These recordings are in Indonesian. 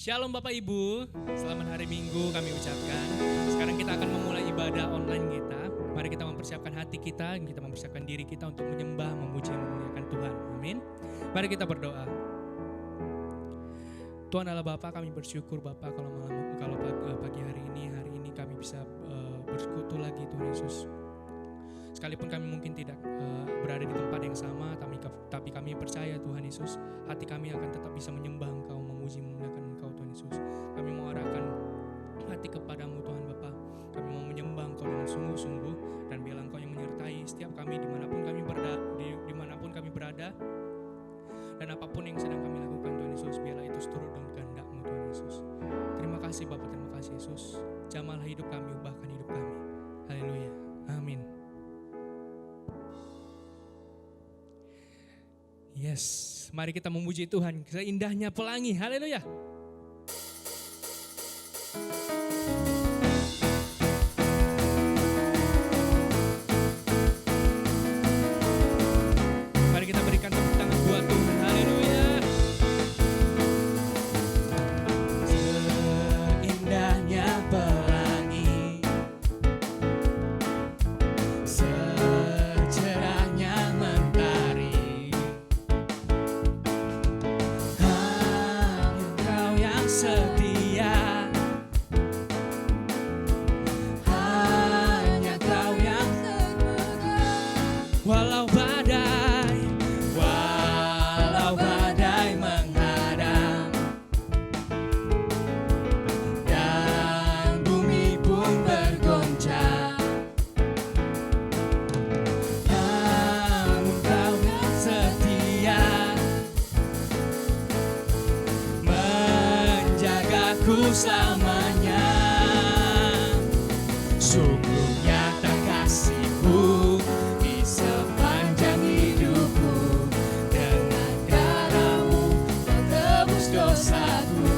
Shalom Bapak Ibu, selamat hari Minggu kami ucapkan. Sekarang kita akan memulai ibadah online kita. Mari kita mempersiapkan hati kita, kita mempersiapkan diri kita untuk menyembah, memuji, memuliakan Tuhan. Amin. Mari kita berdoa. Tuhan Allah Bapa, kami bersyukur Bapa kalau pagi hari ini kami bisa bersekutu lagi Tuhan Yesus. Sekalipun kami mungkin tidak berada di tempat yang sama, tapi kami percaya Tuhan Yesus, hati kami akan tetap bisa menyembah Engkau, memuji, memuliakan Engkau Tuhan Yesus. Kami mau arahkan hati kepadamu Tuhan Bapa. Kami mau menyembah Engkau dengan sungguh-sungguh, dan biarlah Engkau yang menyertai setiap kami dimanapun kami berada, dan apapun yang sedang kami lakukan Tuhan Yesus, biarlah itu seturut dengan kehendak-Mu Tuhan Yesus. Terima kasih Bapa, terima kasih Yesus. Jamahlah hidup kami, ubahkan hidup kami. Haleluya. Amin. Yes, mari kita memuji Tuhan seindahnya pelangi. Haleluya. Mari kita berikan tepuk tangan buat Tuhan. Haleluya. Seindahnya pelangi, secerahnya mentari, setia, hanya Kau yang walau badai menghadang, dan bumi pun bergoncang, namun Kau yang setia menjagaku selamanya. Sungguh nyata kasih-Mu di sepanjang hidupku, dengan darah-Mu Kau tebus dosaku.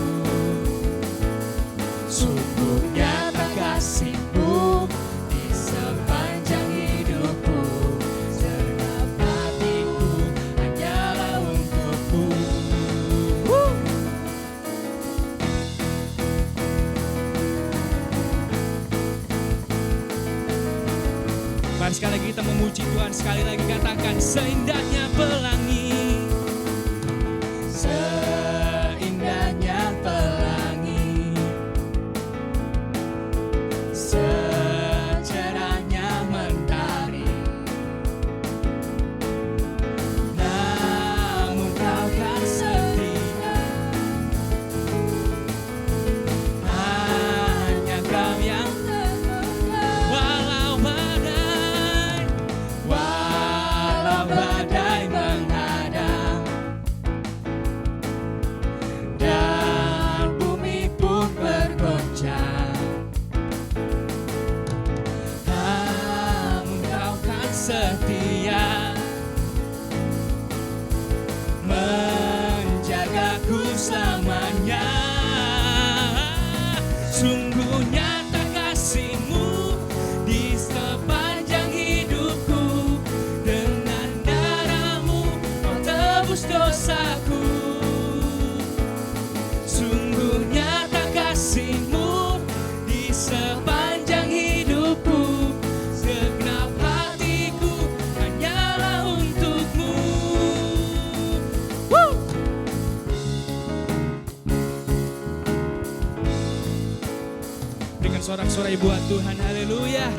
Sungguh nyata kasih-Mu di sepanjang hidupku, segenap hatiku hanyalah untuk-Mu. Mari sekali lagi kita memuji Tuhan, sekali lagi katakan seindahnya pelangi, seindahnya pelangi, secerahnya mentari, namun Kau kan setia, hanya Kau yang badai menghadang, dan bumi pun bergoncang, namun Kau kan setia, menjagaku selamanya. Sungguh nyata kasih-Mu di sepanjang hidupku, dengan darah-Mu Kau tebus dosaku. Sungguh nyata kasih-Mu di sepanjang hidupku, segenap hatiku hanyalah untuk-Mu. Woo! Dengan sorak-sorai buat Tuhan, haleluya.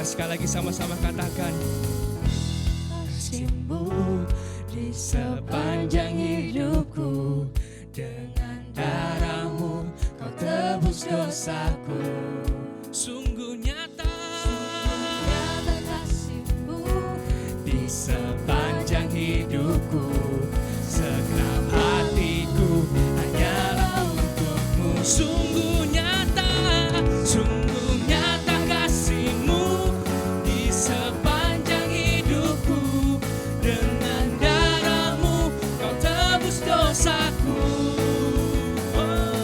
Sekali lagi sama-sama katakan, kasih-Mu di sepanjang hidupku, dengan darah-Mu Kau tebus dosaku. Sungguh nyata kasih-Mu di sepanjang hidupku, segenap hatiku hanyalah untuk-Mu. Sungguh nyata kasih-Mu di sepanjang hidupku, dengan darah-Mu Kau tebus dosaku. Oh.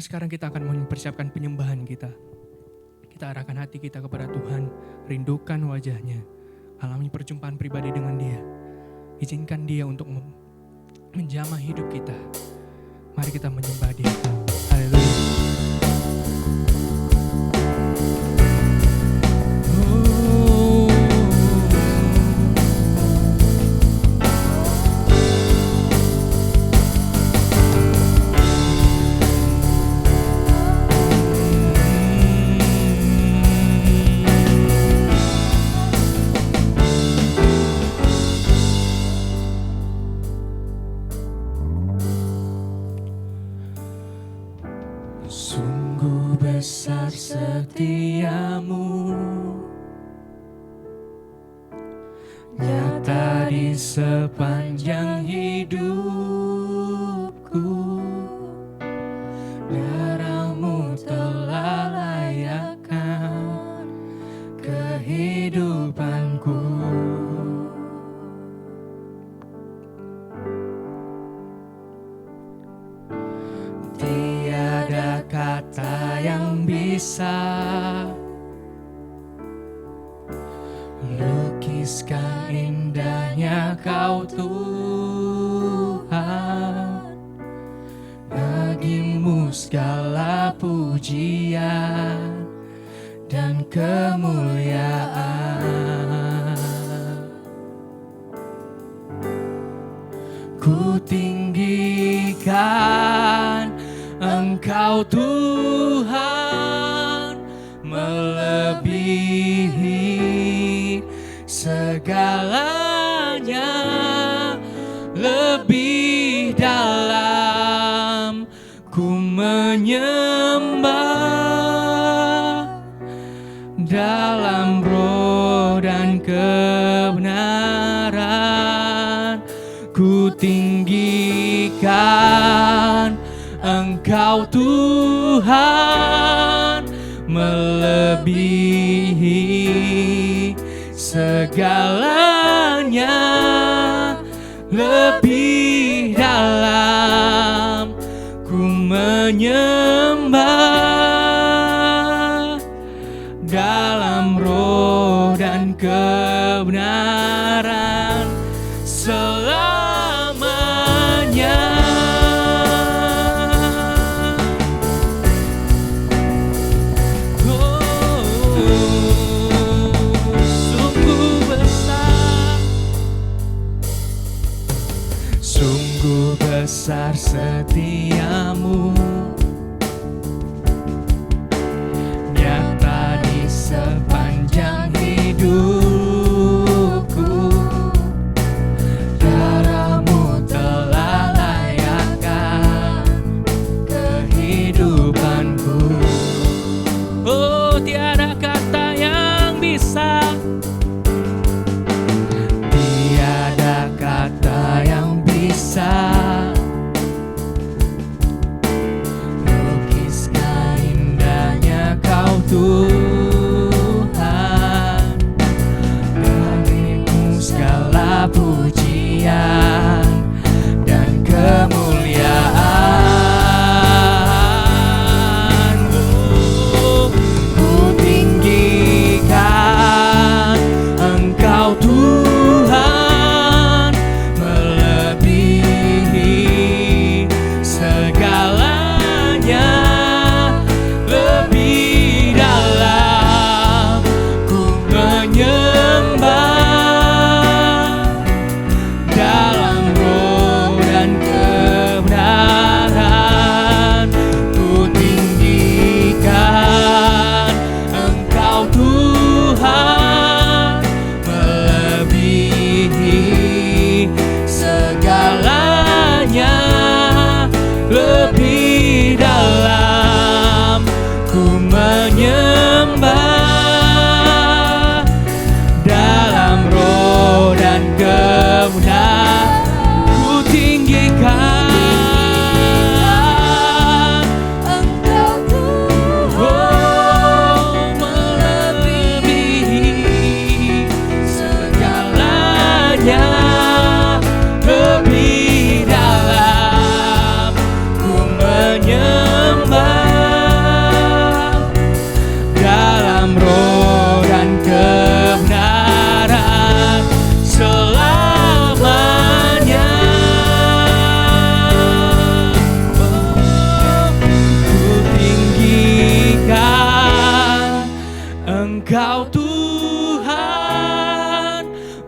mari sekarang kita akan mempersiapkan penyembahan kita. Kita arahkan hati kita kepada Tuhan, rindukan wajahnya, alami perjumpaan pribadi dengan Dia. Izinkan Dia untuk menjamah hidup kita. Mari kita menyembah Dia. Haleluya. Sungguh besar setiamu, nyata di sepanjang hidupku. Darah-Mu telah layakkan kehidupanku. Tiada kata yang bisa lukiskan indahnya Kau Tuhan. Bagi-Mu segala pujian dan kemuliaan. Ku tinggikan Engkau Tuhan, melebihi segalanya, lebih dalam ku menyembah, dalam roh dan kebenaran. Ku tinggikan Engkau Tuhan, melebihi segalanya, lebih dalam ku menyembah, dalam roh dan kebenaran selamanya. Sungguh besar setiamu, nyata di sepanjang hidupku. Darah-Mu telah layakkan kehidupanku. Oh, tiada kata yang bisa, tiada kata yang bisa lukiskan indahnya Kau Tuhan. Bagi-Mu segala pujian dan kemuliaan. Ku tinggikan Engkau Tuhan, melebihi segalanya, lebih dalam ku menyembah, dalam roh dan kebenaran. Ku tinggikan Engkau Tuhan, melebihi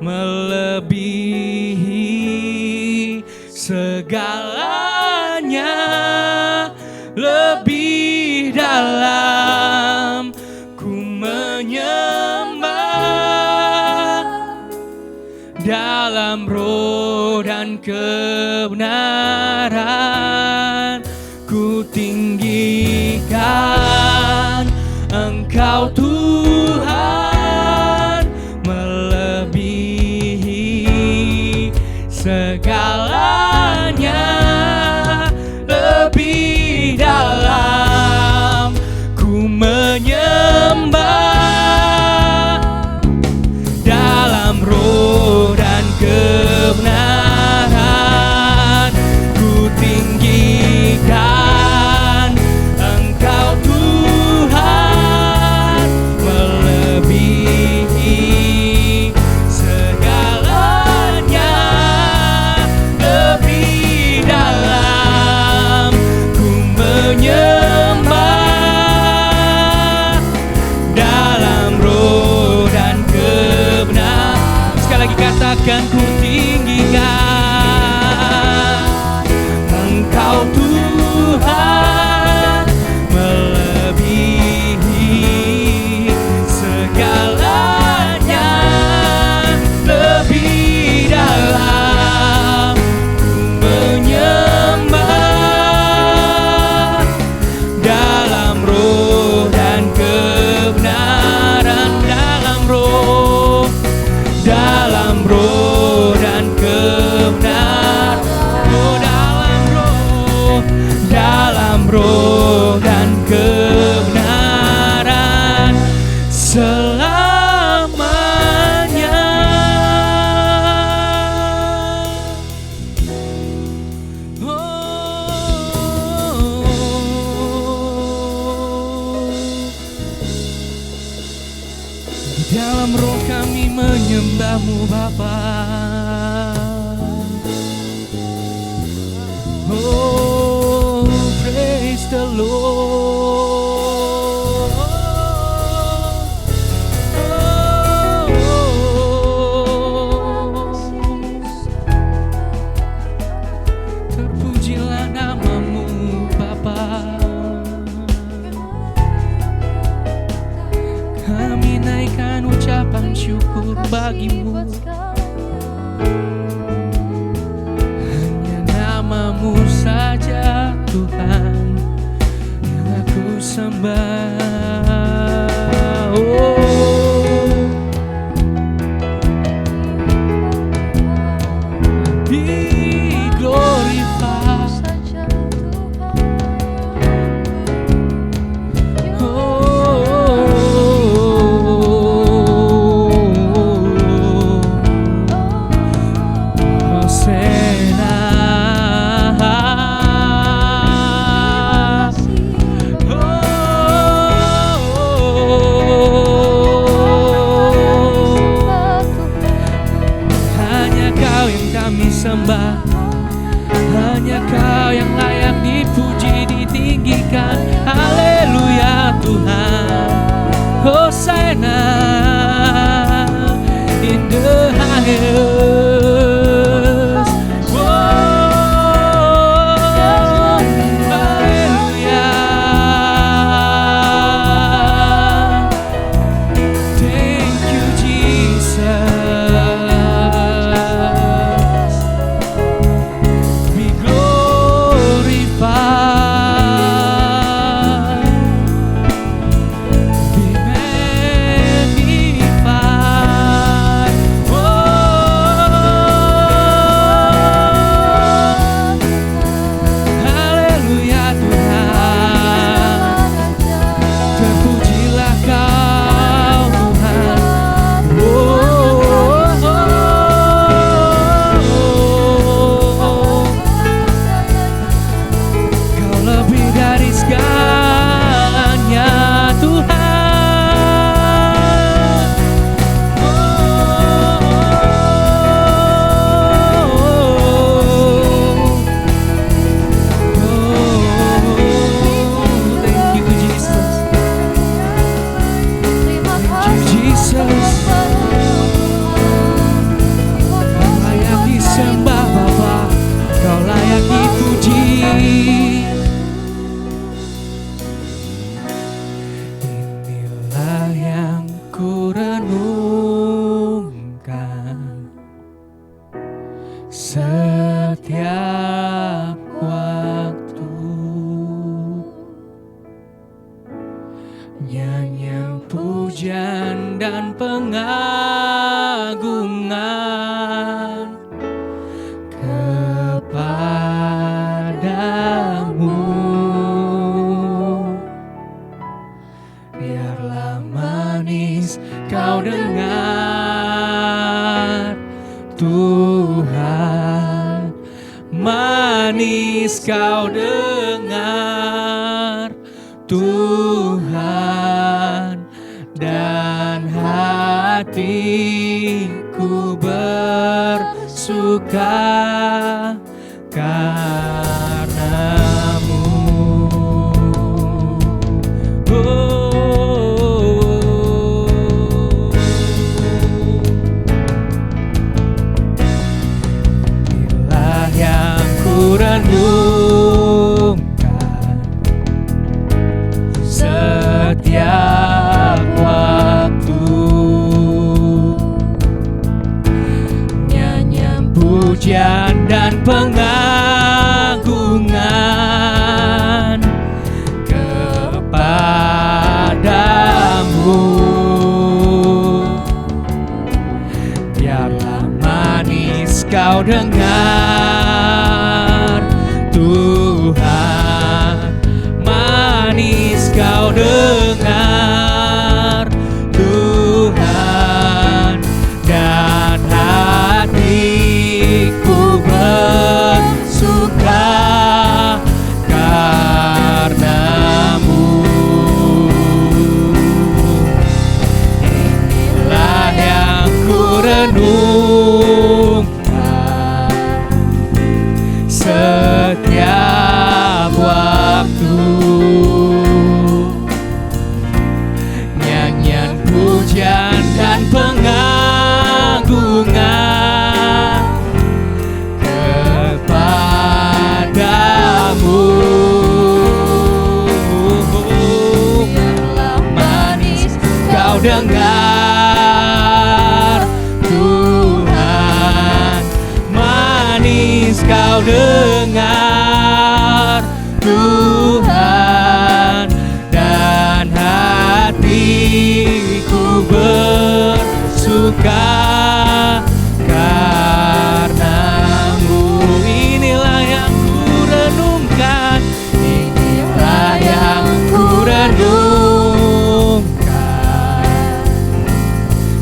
melebihi segalanya, lebih dalam ku menyembah, dalam roh dan kebenaran ku tinggikan Engkau Tuhan, melebihi segalanya, lebih dalam ku menyembah, dalam roh dan kebenaran ku tinggikan Engkau Tuhan, melebihi segalanya, lebih dalam ku menyembah, dalam roh dan kebenaran. Sekali lagi katakan, ku tinggikan Engkau Tuhan, melebihi segalanya, lebih dalam ku menyembah, dalam roh dan kebenaran, dalam roh dan kebenaran, oh dalam roh dan kebenaran selamanya. Di dalam roh kami menyembah-Mu Bapa. Oh, praise the Lord. Terpujilah nama-Mu Bapa. Kami naikkan ucapan syukur bagi-Mu. Hanya nama-Mu saja Tuhan yang aku sembah. Oh, be glorified. Sembah, hanya Kau yang layak dipuji, ditinggikan. Haleluya Tuhan, Hosana in the highest. Haleluya, thank you Jesus. Oh, agungan kepadamu. Biarlah manis kau dengar, Tuhan, manis kau dengar, Tuhan, dan hatiku bersuka karenamu. Inilah yang ku renungkan setiap waktu, nyanyian pujian dan pengagungan kepadamu. Biarlah manis kau dengar, Tuhan, manis kau dengar, Tuhan, dan hatiku bersuka karenamu. Inilah yang ku renungkan setiap waktu, nyanyian pujian dan pengagungan kepadamu. Biarlah manis kau dengar, Tuhan, manis kau dengar, Tuhan, dan hatiku bersuka karenamu. Inilah yang ku renungkan, inilah yang ku renungkan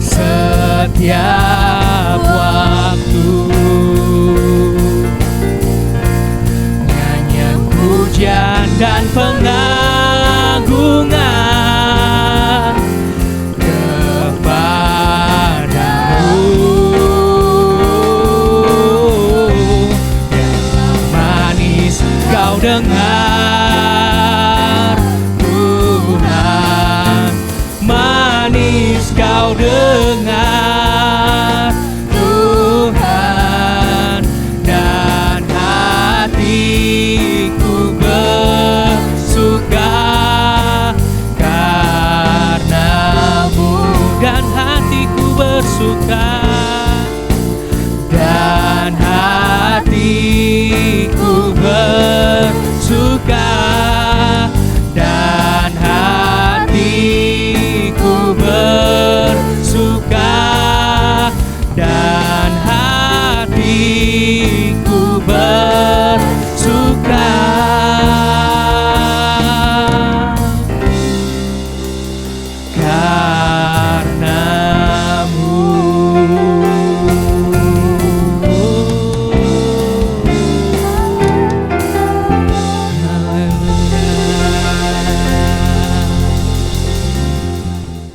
setiap waktu, nyanyian pujian dan pengagungan kepadamu. Biarlah manis kau dengar, Tuhan, manis kau dengar, Tuhan, dan hatiku bersuka karenamu, dan hatiku bersuka, dan hatiku bersuka, dan hatiku bersuka, dan hatiku bersuka karenamu.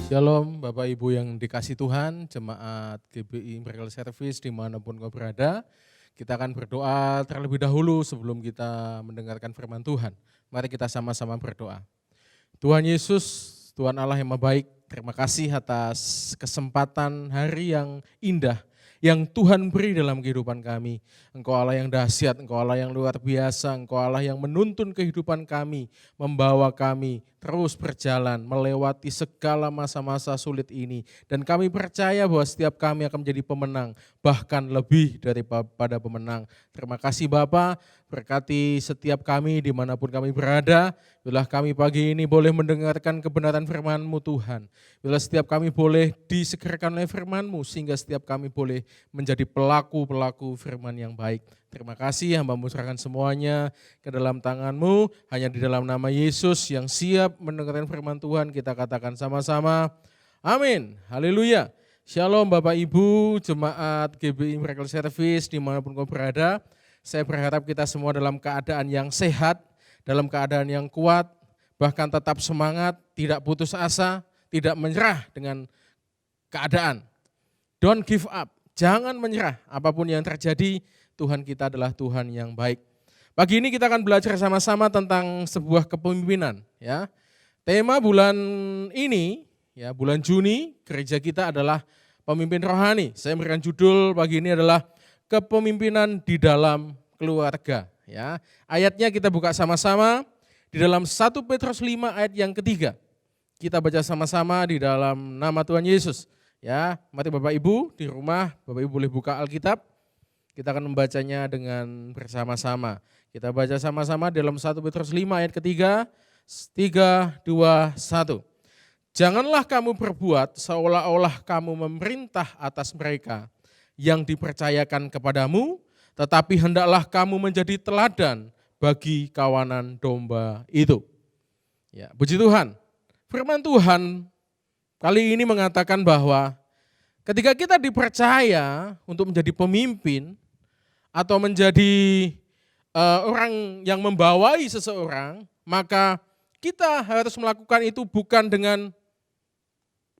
Shalom Bapak Ibu yang dikasih Tuhan, jemaat GBI Miracle Service dimanapun kau berada. Kita akan berdoa terlebih dahulu sebelum kita mendengarkan firman Tuhan. Mari kita sama-sama berdoa. Tuhan Yesus, Tuhan Allah yang Maha Baik, terima kasih atas kesempatan hari yang indah yang Tuhan beri dalam kehidupan kami. Engkau Allah yang dahsyat, Engkau Allah yang luar biasa, Engkau Allah yang menuntun kehidupan kami, membawa kami terus berjalan melewati segala masa-masa sulit ini. Dan kami percaya bahwa setiap kami akan menjadi pemenang, bahkan lebih daripada pemenang. Terima kasih Bapa, berkati setiap kami dimanapun kami berada. Biarlah kami pagi ini boleh mendengarkan kebenaran firman-Mu Tuhan. Biarlah setiap kami boleh disegarkan oleh firman-Mu, sehingga setiap kami boleh menjadi pelaku-pelaku firman yang baik. Terima kasih, hamba-Mu serahkan semuanya ke dalam tangan-Mu. Hanya di dalam nama Yesus yang siap mendengarkan firman Tuhan, kita katakan sama-sama, amin, haleluya. Shalom Bapak Ibu, jemaat GBI Miracle Service dimanapun kau berada. Saya berharap kita semua dalam keadaan yang sehat, dalam keadaan yang kuat, bahkan tetap semangat, tidak putus asa, tidak menyerah dengan keadaan. Don't give up, jangan menyerah. Apapun yang terjadi, Tuhan kita adalah Tuhan yang baik. Pagi ini kita akan belajar sama-sama tentang sebuah kepemimpinan. Ya. Tema bulan ini, ya, bulan Juni, gereja kita adalah pemimpin rohani. Saya memberikan judul pagi ini adalah kepemimpinan di dalam keluarga. Ya, ayatnya kita buka sama-sama di dalam 1 Petrus 5 ayat yang ketiga. Kita baca sama-sama di dalam nama Tuhan Yesus. Ya, mari Bapak Ibu di rumah, Bapak Ibu boleh buka Alkitab. Kita akan membacanya dengan bersama-sama. Kita baca sama-sama dalam 1 Petrus 5 ayat ketiga. 3, 2, 1. Janganlah kamu berbuat seolah-olah kamu memerintah atas mereka yang dipercayakan kepadamu, tetapi hendaklah kamu menjadi teladan bagi kawanan domba itu. Ya, puji Tuhan. Firman Tuhan kali ini mengatakan bahwa ketika kita dipercaya untuk menjadi pemimpin atau menjadi orang yang membawai seseorang, maka kita harus melakukan itu bukan dengan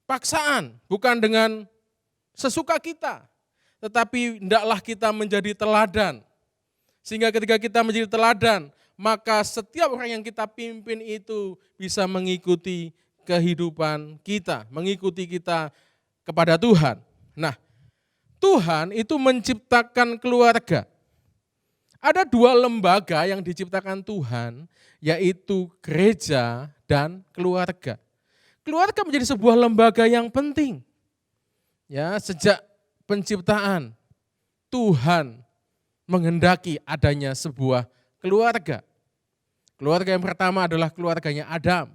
paksaan, bukan dengan sesuka kita, tetapi hendaklah kita menjadi teladan. Sehingga ketika kita menjadi teladan, maka setiap orang yang kita pimpin itu bisa mengikuti kehidupan kita, mengikuti kita kepada Tuhan. Nah, Tuhan itu menciptakan keluarga. Ada 2 lembaga yang diciptakan Tuhan, yaitu gereja dan keluarga. Keluarga menjadi sebuah lembaga yang penting. Ya, sejak penciptaan Tuhan menghendaki adanya sebuah keluarga. Keluarga yang pertama adalah keluarganya Adam,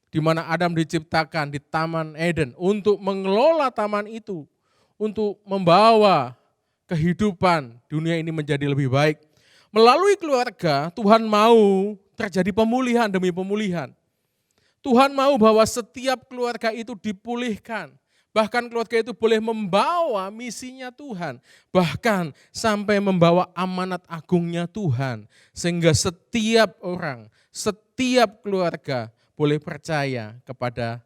di mana Adam diciptakan di Taman Eden untuk mengelola taman itu, untuk membawa kehidupan dunia ini menjadi lebih baik. Melalui keluarga, Tuhan mau terjadi pemulihan demi pemulihan. Tuhan mau bahwa setiap keluarga itu dipulihkan. Bahkan keluarga itu boleh membawa misinya Tuhan. Bahkan sampai membawa amanat agungnya Tuhan. Sehingga setiap orang, setiap keluarga boleh percaya kepada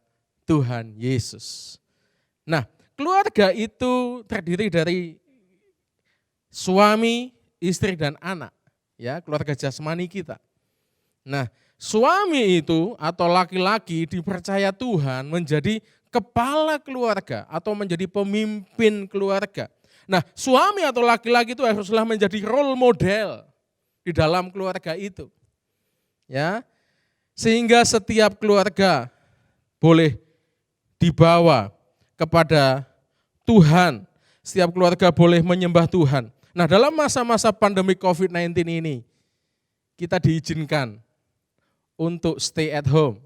Tuhan Yesus. Nah, keluarga itu terdiri dari suami, istri, dan anak. Ya, keluarga jasmani kita. Nah, suami itu atau laki-laki dipercaya Tuhan menjadi kepala keluarga atau menjadi pemimpin keluarga. Nah, suami atau laki-laki itu haruslah menjadi role model di dalam keluarga itu. Ya. Sehingga setiap keluarga boleh dibawa kepada Tuhan. Setiap keluarga boleh menyembah Tuhan. Nah, dalam masa-masa pandemi COVID-19 ini kita diizinkan untuk stay at home.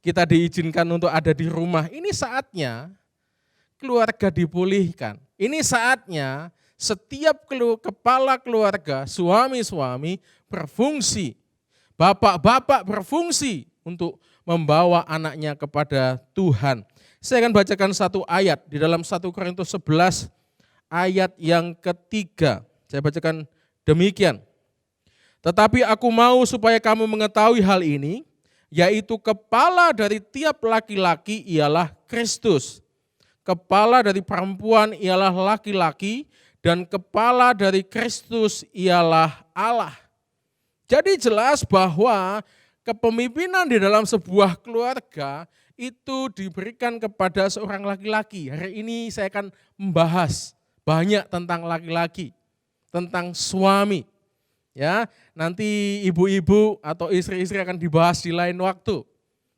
Kita diizinkan untuk ada di rumah. Ini saatnya keluarga dipulihkan. Ini saatnya setiap kepala keluarga, suami-suami berfungsi. Bapak-bapak berfungsi untuk membawa anaknya kepada Tuhan. Saya akan bacakan satu ayat di dalam 1 Korintus 11 ayat yang ketiga. Saya bacakan demikian. Tetapi aku mau supaya kamu mengetahui hal ini, yaitu kepala dari tiap laki-laki ialah Kristus. Kepala dari perempuan ialah laki-laki, dan kepala dari Kristus ialah Allah. Jadi jelas bahwa kepemimpinan di dalam sebuah keluarga itu diberikan kepada seorang laki-laki. Hari ini saya akan membahas banyak tentang laki-laki, tentang suami. Ya, nanti ibu-ibu atau istri-istri akan dibahas di lain waktu.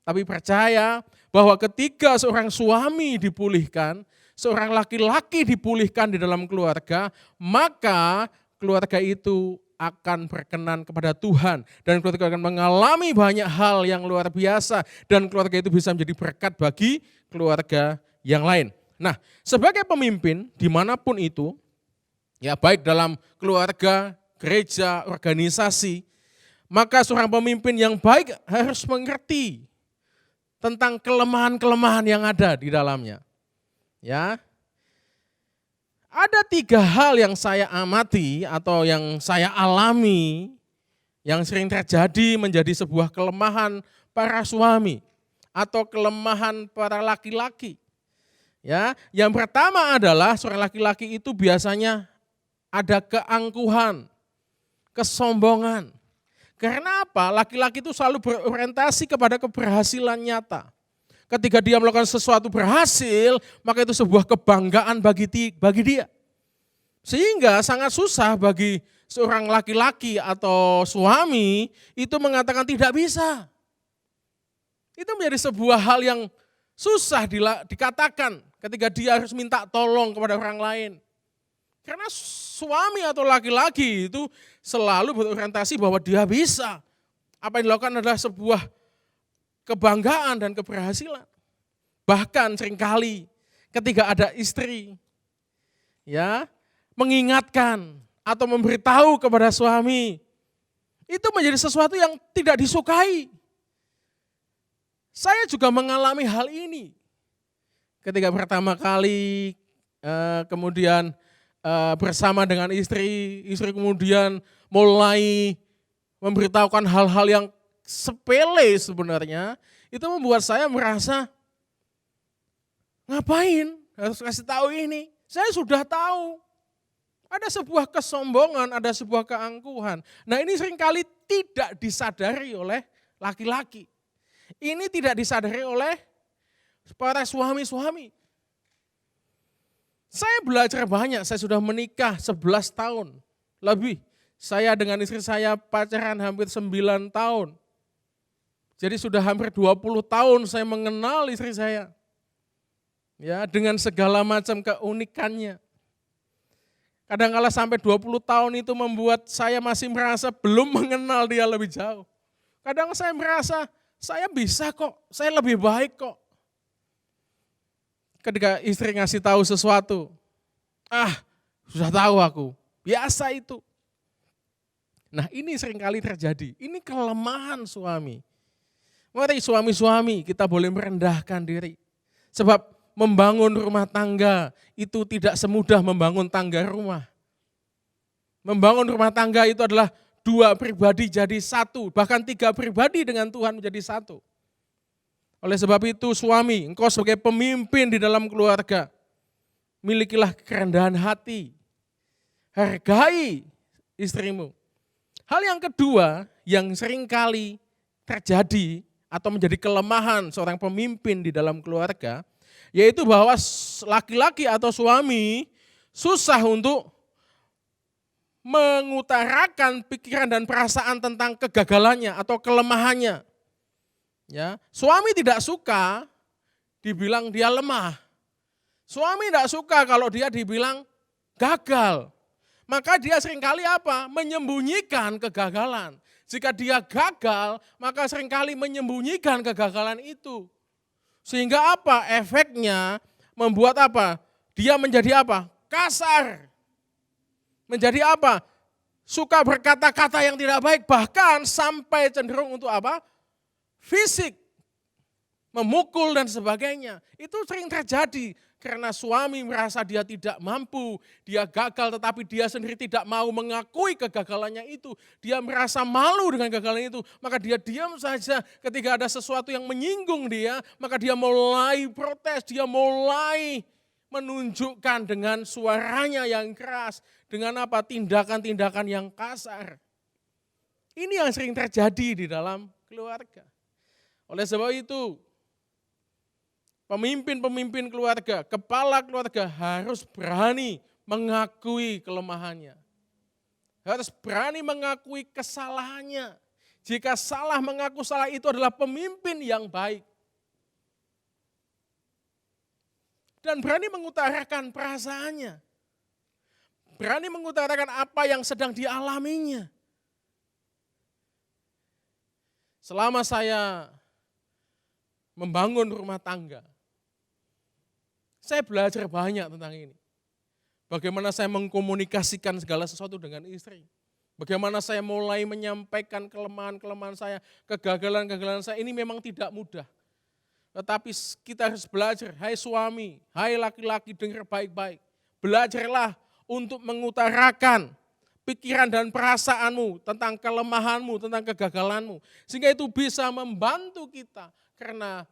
Tapi percaya bahwa ketika seorang suami dipulihkan, seorang laki-laki dipulihkan di dalam keluarga, maka keluarga itu akan berkenan kepada Tuhan dan keluarga akan mengalami banyak hal yang luar biasa dan keluarga itu bisa menjadi berkat bagi keluarga yang lain. Nah, sebagai pemimpin dimanapun itu, ya baik dalam keluarga, gereja, organisasi, maka seorang pemimpin yang baik harus mengerti tentang kelemahan-kelemahan yang ada di dalamnya. Ya, ada 3 hal yang saya amati atau yang saya alami yang sering terjadi menjadi sebuah kelemahan para suami atau kelemahan para laki-laki. Ya, yang pertama adalah seorang laki-laki itu biasanya ada keangkuhan, kesombongan. Karena apa? Laki-laki itu selalu berorientasi kepada keberhasilan nyata. Ketika dia melakukan sesuatu berhasil, maka itu sebuah kebanggaan bagi dia. Sehingga sangat susah bagi seorang laki-laki atau suami itu mengatakan tidak bisa. Itu menjadi sebuah hal yang susah dikatakan ketika dia harus minta tolong kepada orang lain. Karena suami atau laki-laki itu selalu berorientasi bahwa dia bisa. Apa yang dilakukan adalah sebuah kebanggaan dan keberhasilan. Bahkan seringkali ketika ada istri ya mengingatkan atau memberitahu kepada suami, itu menjadi sesuatu yang tidak disukai. Saya juga mengalami hal ini. Ketika pertama kali kemudian bersama dengan istri kemudian mulai memberitahukan hal-hal yang sepele sebenarnya, itu membuat saya merasa, ngapain harus kasih tahu ini? Saya sudah tahu. Ada sebuah kesombongan, ada sebuah keangkuhan. Nah, ini seringkali tidak disadari oleh laki-laki. Ini tidak disadari oleh para suami-suami. Saya belajar banyak, saya sudah menikah 11 tahun lebih. Saya dengan istri saya pacaran hampir 9 tahun. Jadi sudah hampir 20 tahun saya mengenal istri saya. Ya, dengan segala macam keunikannya. Kadang-kala sampai 20 tahun itu membuat saya masih merasa belum mengenal dia lebih jauh. Kadang saya merasa saya bisa kok, saya lebih baik kok. Ketika istri ngasih tahu sesuatu, sudah tahu aku, biasa itu. Nah, ini seringkali terjadi, ini kelemahan suami. Mari suami-suami kita boleh merendahkan diri. Sebab membangun rumah tangga itu tidak semudah membangun tangga rumah. Membangun rumah tangga itu adalah 2 pribadi jadi 1, bahkan 3 pribadi dengan Tuhan menjadi 1. Oleh sebab itu suami, engkau sebagai pemimpin di dalam keluarga, milikilah kerendahan hati, hargai istrimu. Hal yang kedua yang seringkali terjadi atau menjadi kelemahan seorang pemimpin di dalam keluarga, yaitu bahwa laki-laki atau suami susah untuk mengutarakan pikiran dan perasaan tentang kegagalannya atau kelemahannya. Ya, suami tidak suka dibilang dia lemah. Suami tidak suka kalau dia dibilang gagal. Maka dia seringkali apa? Menyembunyikan kegagalan. Jika dia gagal, maka seringkali menyembunyikan kegagalan itu. Sehingga apa? Efeknya membuat apa? Dia menjadi apa? Kasar. Menjadi apa? Suka berkata-kata yang tidak baik, bahkan sampai cenderung untuk apa? Fisik, memukul dan sebagainya. Itu sering terjadi karena suami merasa dia tidak mampu, dia gagal tetapi dia sendiri tidak mau mengakui kegagalannya itu. Dia merasa malu dengan kegagalan itu, maka dia diam saja. Ketika ada sesuatu yang menyinggung dia, maka dia mulai protes, dia mulai menunjukkan dengan suaranya yang keras, dengan apa? Tindakan-tindakan yang kasar. Ini yang sering terjadi di dalam keluarga. Oleh sebab itu, pemimpin-pemimpin keluarga, kepala keluarga harus berani mengakui kelemahannya. Harus berani mengakui kesalahannya. Jika salah, mengaku salah itu adalah pemimpin yang baik. Dan berani mengutarakan perasaannya. berani mengutarakan apa yang sedang dialaminya. Selama saya membangun rumah tangga, saya belajar banyak tentang ini. Bagaimana saya mengkomunikasikan segala sesuatu dengan istri. Bagaimana saya mulai menyampaikan kelemahan-kelemahan saya, kegagalan-kegagalan saya, ini memang tidak mudah. Tetapi kita harus belajar, hai suami, hai laki-laki, dengar baik-baik. Belajarlah untuk mengutarakan pikiran dan perasaanmu tentang kelemahanmu, tentang kegagalanmu. Sehingga itu bisa membantu kita. Karena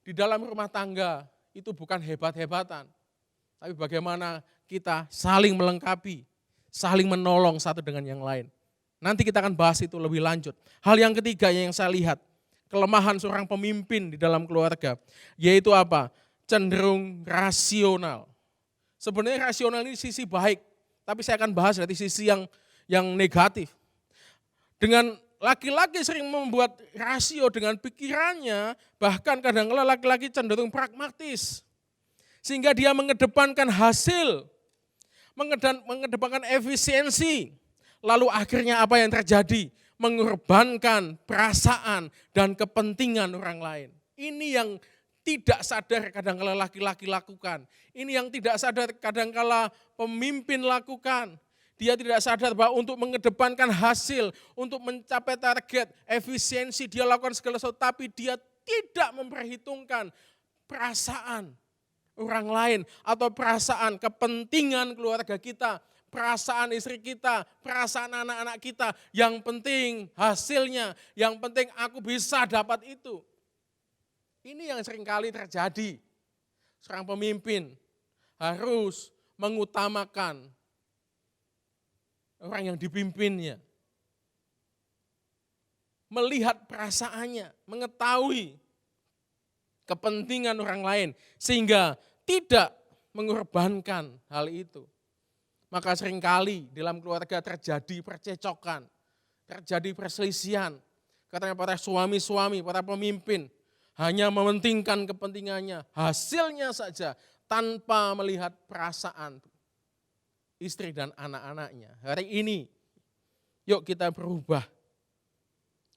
di dalam rumah tangga itu bukan hebat-hebatan. Tapi bagaimana kita saling melengkapi, saling menolong satu dengan yang lain. Nanti kita akan bahas itu lebih lanjut. Hal yang ketiga yang saya lihat, kelemahan seorang pemimpin di dalam keluarga, yaitu apa? Cenderung rasional. Sebenarnya rasional ini sisi baik, tapi saya akan bahas dari sisi yang negatif. Dengan laki-laki sering membuat rasio dengan pikirannya, bahkan kadang-kadang laki-laki cenderung pragmatis. Sehingga dia mengedepankan hasil, mengedepankan efisiensi. Lalu akhirnya apa yang terjadi? Mengorbankan perasaan dan kepentingan orang lain. Ini yang tidak sadar kadang-kala laki-laki lakukan. Ini yang tidak sadar kadang-kala pemimpin lakukan. Dia tidak sadar bahwa untuk mengedepankan hasil, untuk mencapai target, efisiensi, dia lakukan segala sesuatu, tapi dia tidak memperhitungkan perasaan orang lain atau perasaan kepentingan keluarga kita, perasaan istri kita, perasaan anak-anak kita. Yang penting hasilnya, yang penting aku bisa dapat itu. Ini yang seringkali terjadi. Seorang pemimpin harus mengutamakan orang yang dipimpinnya. Melihat perasaannya, mengetahui kepentingan orang lain. Sehingga tidak mengorbankan hal itu. Maka seringkali dalam keluarga terjadi percecokan, terjadi perselisihan. Katanya para suami-suami, para pemimpin, hanya mementingkan kepentingannya, hasilnya saja tanpa melihat perasaan istri dan anak-anaknya. Hari ini, yuk kita berubah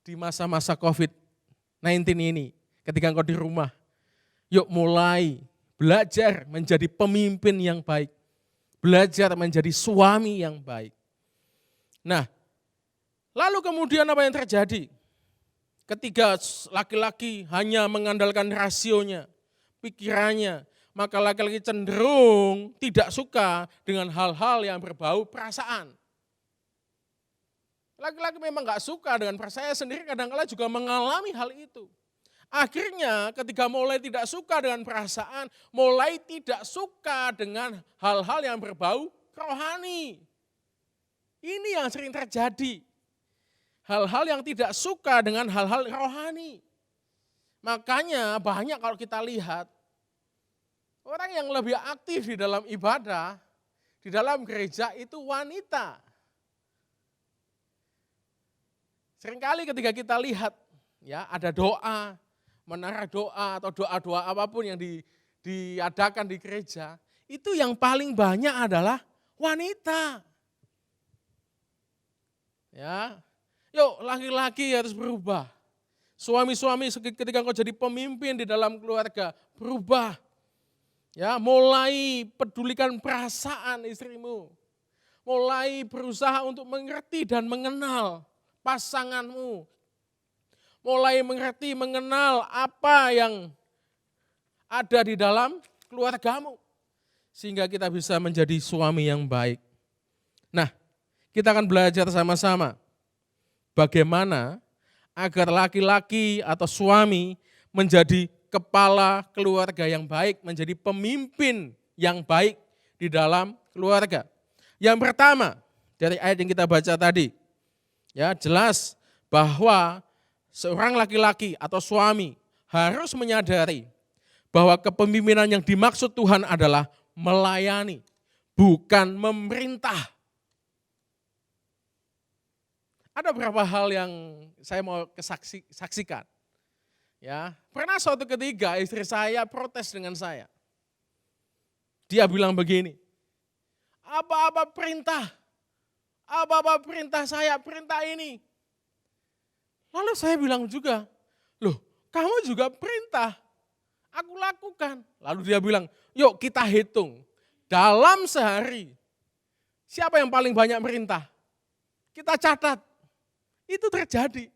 di masa-masa COVID-19 ini. Ketika engkau di rumah, yuk mulai belajar menjadi pemimpin yang baik. Belajar menjadi suami yang baik. Nah, lalu kemudian apa yang terjadi? Ketika laki-laki hanya mengandalkan rasionya, pikirannya, maka laki-laki cenderung tidak suka dengan hal-hal yang berbau perasaan. Laki-laki memang gak suka dengan perasaan, saya sendiri kadang-kala juga mengalami hal itu. Akhirnya ketika mulai tidak suka dengan perasaan, mulai tidak suka dengan hal-hal yang berbau rohani. Ini yang sering terjadi. Hal-hal yang tidak suka dengan hal-hal rohani. Makanya banyak kalau kita lihat, orang yang lebih aktif di dalam ibadah, di dalam gereja itu wanita. Seringkali ketika kita lihat, ya ada doa, menara doa atau doa-doa apapun yang diadakan di gereja, itu yang paling banyak adalah wanita. Ya, yuk laki-laki harus berubah. Suami-suami ketika kau jadi pemimpin di dalam keluarga, berubah. Ya, mulai pedulikan perasaan istrimu. Mulai berusaha untuk mengerti dan mengenal pasanganmu. Mulai mengerti, mengenal apa yang ada di dalam keluargamu. Sehingga kita bisa menjadi suami yang baik. Nah, kita akan belajar sama-sama bagaimana agar laki-laki atau suami menjadi kepala keluarga yang baik, menjadi pemimpin yang baik di dalam keluarga. Yang pertama, dari ayat yang kita baca tadi, ya jelas bahwa seorang laki-laki atau suami harus menyadari bahwa kepemimpinan yang dimaksud Tuhan adalah melayani, bukan memerintah. Ada beberapa hal yang saya mau saksikan. Ya, pernah suatu ketika istri saya protes dengan saya. Dia bilang begini, Apa-apa perintah. Apa-apa perintah saya, perintah ini. Lalu saya bilang juga, loh kamu juga perintah. Aku lakukan. Lalu dia bilang, yuk kita hitung. Dalam sehari, siapa yang paling banyak perintah? Kita catat. Itu terjadi.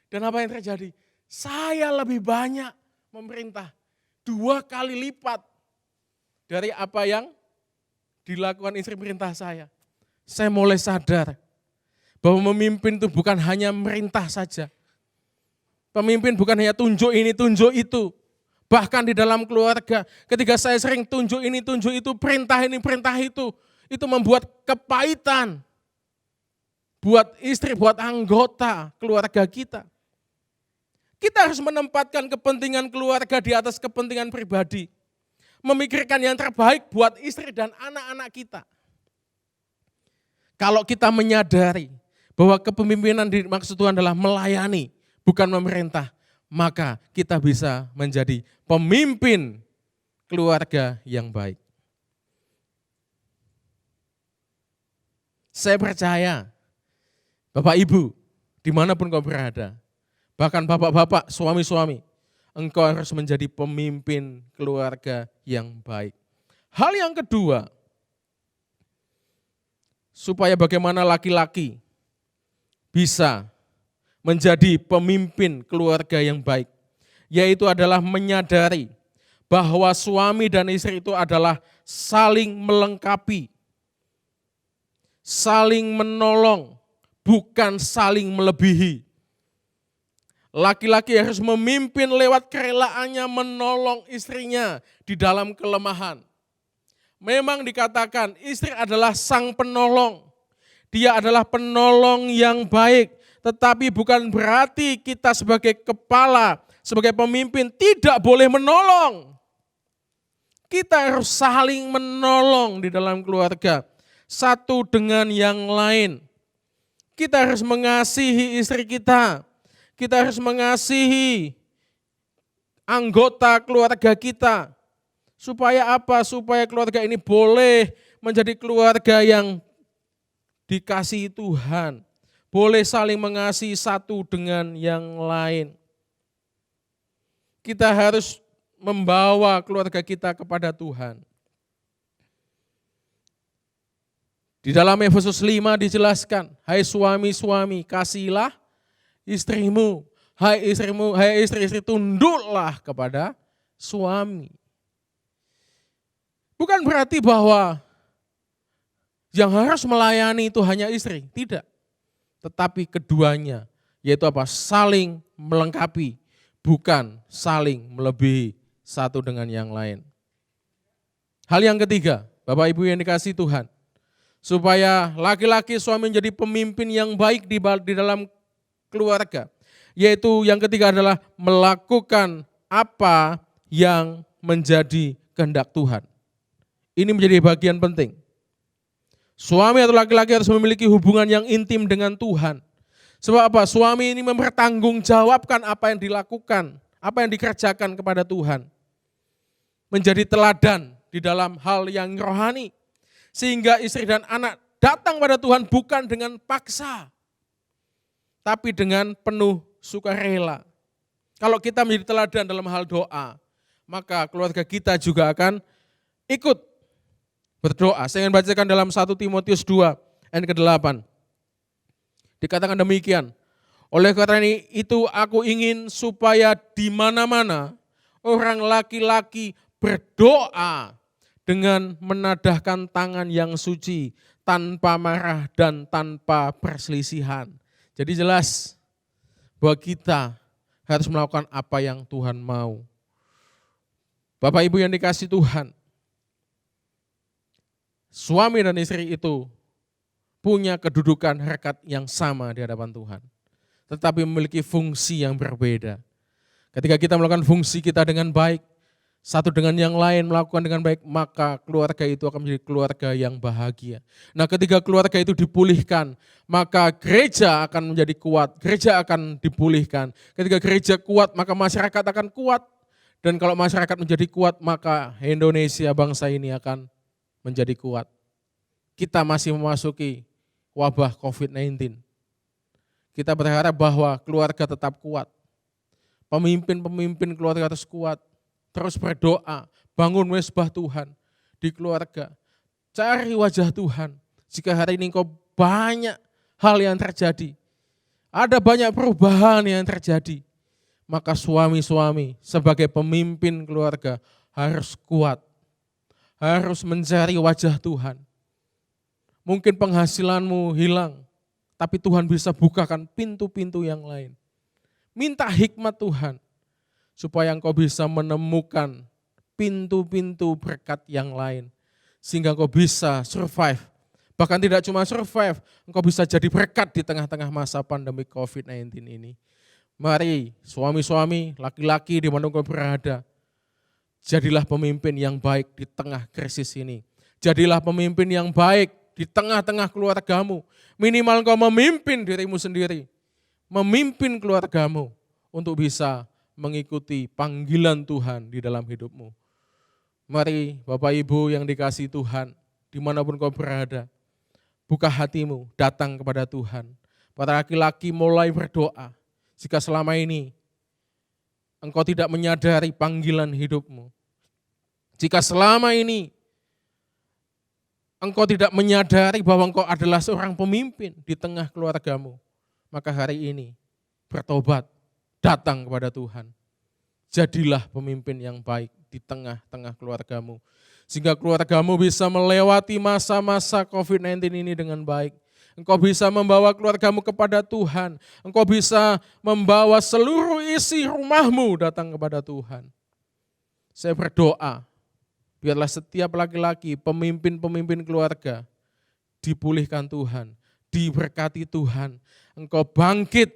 Dan apa yang terjadi? Saya lebih banyak memerintah. 2 kali lipat dari apa yang dilakukan istri perintah saya. Saya mulai sadar bahwa memimpin itu bukan hanya merintah saja. Pemimpin bukan hanya tunjuk ini, tunjuk itu. Bahkan di dalam keluarga, ketika saya sering tunjuk ini, tunjuk itu, perintah ini, perintah itu membuat kepahitan. Buat istri, buat anggota keluarga kita. Kita harus menempatkan kepentingan keluarga di atas kepentingan pribadi. Memikirkan yang terbaik buat istri dan anak-anak kita. Kalau kita menyadari bahwa kepemimpinan dimaksud Tuhan adalah melayani, bukan memerintah, maka kita bisa menjadi pemimpin keluarga yang baik. Saya percaya, Bapak Ibu, dimanapun kau berada, bahkan bapak-bapak, suami-suami, engkau harus menjadi pemimpin keluarga yang baik. Hal yang kedua, supaya bagaimana laki-laki bisa menjadi pemimpin keluarga yang baik, yaitu adalah menyadari bahwa suami dan istri itu adalah saling melengkapi, saling menolong, bukan saling melebihi. Laki-laki harus memimpin lewat kerelaannya menolong istrinya di dalam kelemahan. Memang dikatakan istri adalah sang penolong. Dia adalah penolong yang baik. Tetapi bukan berarti kita sebagai kepala, sebagai pemimpin tidak boleh menolong. Kita harus saling menolong di dalam keluarga. Satu dengan yang lain. Kita harus mengasihi istri kita. Kita harus mengasihi anggota keluarga kita. Supaya apa? Supaya keluarga ini boleh menjadi keluarga yang dikasihi Tuhan. Boleh saling mengasihi satu dengan yang lain. Kita harus membawa keluarga kita kepada Tuhan. Di dalam Efesus 5 dijelaskan, hai suami-suami, kasihilah istrimu, hai istri-istri tunduklah kepada suami. Bukan berarti bahwa yang harus melayani itu hanya istri, tidak. Tetapi keduanya, yaitu apa? Saling melengkapi, bukan saling melebihi satu dengan yang lain. Hal yang ketiga, Bapak Ibu yang dikasihi Tuhan, supaya laki-laki suami menjadi pemimpin yang baik di dalam keluarga, yaitu yang ketiga adalah melakukan apa yang menjadi kehendak Tuhan. Ini menjadi bagian penting. Suami atau laki-laki harus memiliki hubungan yang intim dengan Tuhan. Sebab apa? Suami ini mempertanggungjawabkan apa yang dilakukan, apa yang dikerjakan kepada Tuhan. Menjadi teladan di dalam hal yang rohani. Sehingga istri dan anak datang pada Tuhan bukan dengan paksa, tapi dengan penuh sukarela. Kalau kita menjadi teladan dalam hal doa, maka keluarga kita juga akan ikut berdoa. Saya ingin bacakan dalam 1 Timotius 2 ayat ke-8. Dikatakan demikian, oleh karena itu aku ingin supaya di mana-mana orang laki-laki berdoa dengan menadahkan tangan yang suci, tanpa marah dan tanpa perselisihan. Jadi jelas bahwa kita harus melakukan apa yang Tuhan mau. Bapak Ibu yang dikasihi Tuhan, suami dan istri itu punya kedudukan harkat yang sama di hadapan Tuhan. Tetapi memiliki fungsi yang berbeda. Ketika kita melakukan fungsi kita dengan baik, satu dengan yang lain melakukan dengan baik, maka keluarga itu akan menjadi keluarga yang bahagia. Nah, ketika keluarga itu dipulihkan, maka gereja akan menjadi kuat, gereja akan dipulihkan. Ketika gereja kuat, maka masyarakat akan kuat. Dan kalau masyarakat menjadi kuat, maka Indonesia bangsa ini akan menjadi kuat. kita masih memasuki wabah COVID-19. Kita berharap bahwa keluarga tetap kuat. Pemimpin-pemimpin keluarga harus kuat. Terus berdoa, bangun mezbah Tuhan di keluarga. Cari wajah Tuhan. Jika hari ini engkau banyak hal yang terjadi, ada banyak perubahan yang terjadi, maka suami-suami sebagai pemimpin keluarga harus kuat. Harus mencari wajah Tuhan. Mungkin penghasilanmu hilang, tapi Tuhan bisa bukakan pintu-pintu yang lain. Minta hikmat Tuhan, supaya engkau bisa menemukan pintu-pintu berkat yang lain. Sehingga engkau bisa survive. Bahkan tidak cuma survive, engkau bisa jadi berkat di tengah-tengah masa pandemi COVID-19 ini. Mari suami-suami, laki-laki di mana engkau berada, jadilah pemimpin yang baik di tengah krisis ini. Jadilah pemimpin yang baik di tengah-tengah keluargamu. Minimal engkau memimpin dirimu sendiri. Memimpin keluargamu untuk bisa mengikuti panggilan Tuhan di dalam hidupmu. Mari Bapak Ibu yang dikasihi Tuhan, dimanapun kau berada, buka hatimu, datang kepada Tuhan. Para laki-laki mulai berdoa, jika selama ini engkau tidak menyadari panggilan hidupmu. Jika selama ini engkau tidak menyadari bahwa engkau adalah seorang pemimpin di tengah keluargamu, maka hari ini bertobat, datang kepada Tuhan. Jadilah pemimpin yang baik di tengah-tengah keluargamu. Sehingga keluargamu bisa melewati masa-masa COVID-19 ini dengan baik. Engkau bisa membawa keluargamu kepada Tuhan. Engkau bisa membawa seluruh isi rumahmu datang kepada Tuhan. Saya berdoa, biarlah setiap laki-laki, pemimpin-pemimpin keluarga, dipulihkan Tuhan, diberkati Tuhan. Engkau bangkit,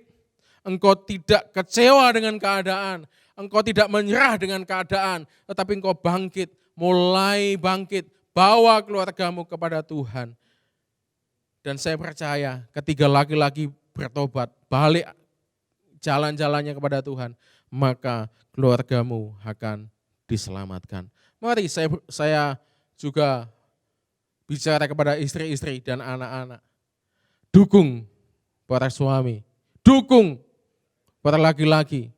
engkau tidak kecewa dengan keadaan, engkau tidak menyerah dengan keadaan, tetapi engkau bangkit, mulai bangkit, bawa keluargamu kepada Tuhan. Dan saya percaya ketika laki-laki bertobat, balik jalan-jalannya kepada Tuhan, maka keluargamu akan diselamatkan. Mari saya juga bicara kepada istri-istri dan anak-anak. Dukung para suami, dukung para laki-laki,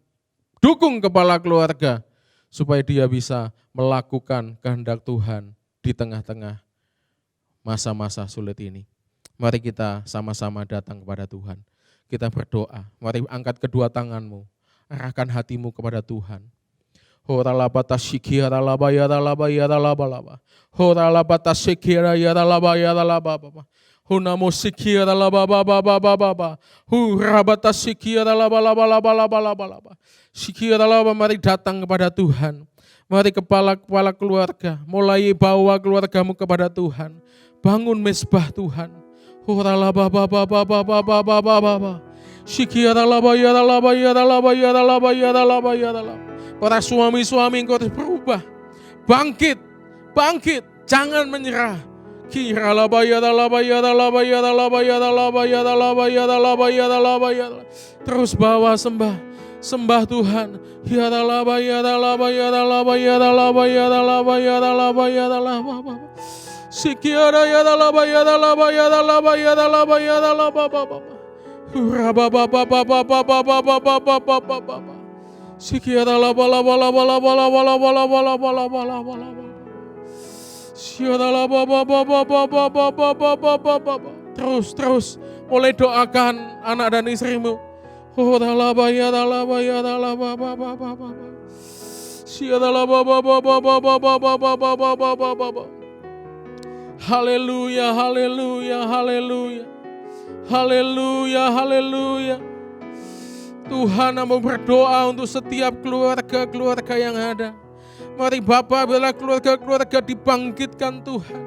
dukung kepala keluarga supaya dia bisa melakukan kehendak Tuhan di tengah-tengah masa-masa sulit ini. Mari kita sama-sama datang kepada Tuhan. Kita berdoa, mari angkat kedua tanganmu, arahkan hatimu kepada Tuhan. Horalabata shikira laba yada laba yada laba laba. Horalabata shikira yada laba yada laba laba. Hunamo shikira laba baba baba baba. Hurabata shikira laba laba laba laba laba laba. Shikira laba, mari datang kepada Tuhan. Mari kepala-kepala keluarga, mulai bawa keluargamu kepada Tuhan. Bangun mezbah Tuhan. Horalaba baba baba baba baba baba. Shikira laba yada laba yada laba yada laba yada laba yada laba. Para suami-suami engkau harus berubah. Bangkit, bangkit, jangan menyerah. Kira laba yada laba yada laba yada laba yada laba yada laba yada laba yada laba yada. Terus bawa sembah Tuhan. Yada laba yada laba yada laba yada laba yada laba yada laba yada laba. Sikiara yada laba yada laba yada laba yada laba yada laba baba. Huraba baba baba baba baba baba baba. Sikiara laba laba laba laba laba laba laba laba laba laba laba. Sikiara laba baba baba baba baba baba. Terus mulai doakan anak dan istrimu. Oh laba ya laba ya laba baba baba. Sikiara laba baba baba baba baba baba. Haleluya, haleluya, haleluya. Haleluya, haleluya. Tuhan mau berdoa untuk setiap keluarga-keluarga yang ada. Mari Bapa, bila keluarga-keluarga dibangkitkan Tuhan.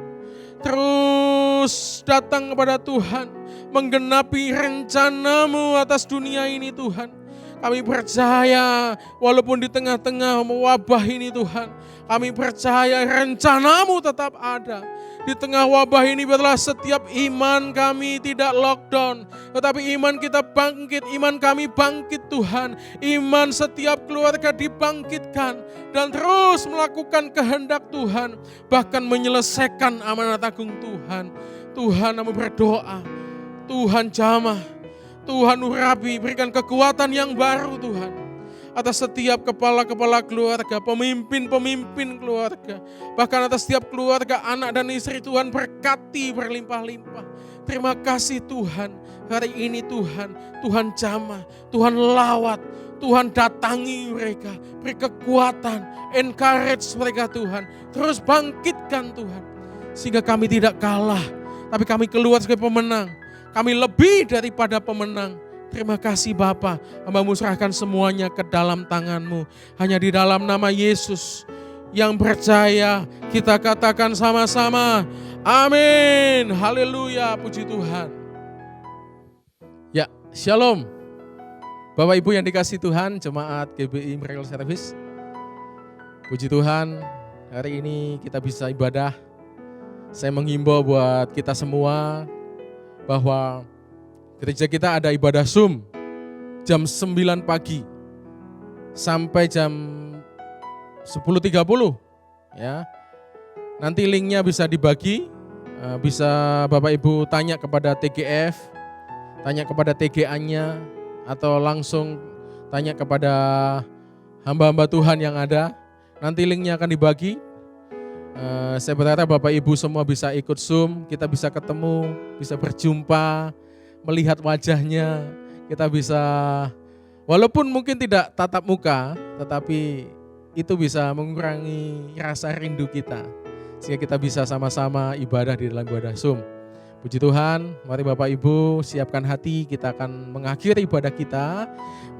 Terus datang kepada Tuhan. Menggenapi rencana-Mu atas dunia ini Tuhan. Kami percaya walaupun di tengah-tengah wabah ini Tuhan. Kami percaya rencana-Mu tetap ada. Di tengah wabah ini biarlah setiap iman kami tidak lockdown. Tetapi iman kita bangkit, iman kami bangkit Tuhan. Iman setiap keluarga dibangkitkan. Dan terus melakukan kehendak Tuhan. Bahkan menyelesaikan amanat agung Tuhan. Tuhan kami berdoa, Tuhan jamah, Tuhan urapi, berikan kekuatan yang baru Tuhan. Atas setiap kepala-kepala keluarga, pemimpin-pemimpin keluarga, bahkan atas setiap keluarga, anak dan istri Tuhan berkati berlimpah-limpah. Terima kasih Tuhan, hari ini Tuhan jamah, Tuhan lawat, Tuhan datangi mereka, beri kekuatan, encourage mereka Tuhan, terus bangkitkan Tuhan. Sehingga kami tidak kalah, tapi kami keluar sebagai pemenang, kami lebih daripada pemenang. Terima kasih Bapa, hamba-Mu serahkan semuanya ke dalam tangan-Mu. Hanya di dalam nama Yesus yang percaya kita katakan sama-sama, amin, haleluya, puji Tuhan. Ya, shalom. Bapak Ibu yang dikasihi Tuhan, jemaat GBI Miracle Service. Puji Tuhan, hari ini kita bisa ibadah. Saya menghimbau buat kita semua bahwa gereja kita ada ibadah Zoom jam 9 pagi sampai jam 10.30 ya. Nanti linknya bisa dibagi, bisa Bapak Ibu tanya kepada TGF, tanya kepada TGA-nya, atau langsung tanya kepada hamba-hamba Tuhan yang ada. Nanti linknya akan dibagi. Saya berharap Bapak Ibu semua bisa ikut Zoom, kita bisa ketemu, bisa berjumpa, melihat wajahnya, kita bisa, walaupun mungkin tidak tatap muka, tetapi itu bisa mengurangi rasa rindu kita, sehingga kita bisa sama-sama ibadah di dalam ibadah Zoom. Puji Tuhan, mari Bapak Ibu siapkan hati, kita akan mengakhiri ibadah kita.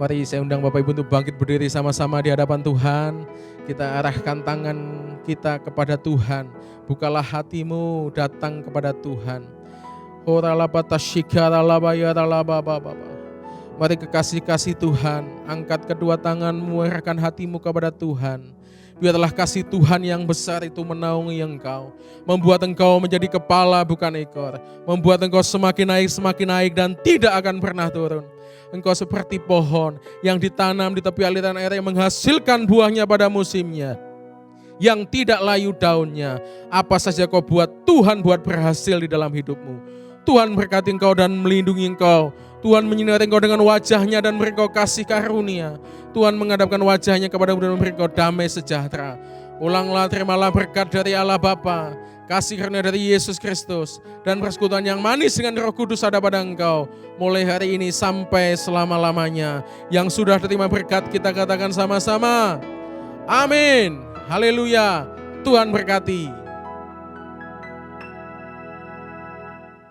Mari saya undang Bapak Ibu untuk bangkit berdiri sama-sama di hadapan Tuhan. Kita arahkan tangan kita kepada Tuhan, bukalah hatimu, datang kepada Tuhan. Mari kekasih-kasih Tuhan, angkat kedua tanganmu, arahkan hatimu kepada Tuhan. Biarlah kasih Tuhan yang besar itu menaungi engkau, membuat engkau menjadi kepala bukan ekor, membuat engkau semakin naik dan tidak akan pernah turun. Engkau seperti pohon yang ditanam di tepi aliran air yang menghasilkan buahnya pada musimnya, yang tidak layu daunnya. Apa saja kau buat, Tuhan buat berhasil di dalam hidupmu. Tuhan berkati engkau dan melindungi engkau. Tuhan menyinari engkau dengan wajahnya dan memberi engkau kasih karunia. Tuhan menghadapkan wajahnya kepadamu dan memberi engkau damai sejahtera. Ulanglah, terimalah berkat dari Allah Bapa, kasih karunia dari Yesus Kristus, dan persekutuan yang manis dengan Roh Kudus ada pada engkau, mulai hari ini sampai selama-lamanya. Yang sudah terima berkat kita katakan sama-sama, amin, haleluya, Tuhan berkati.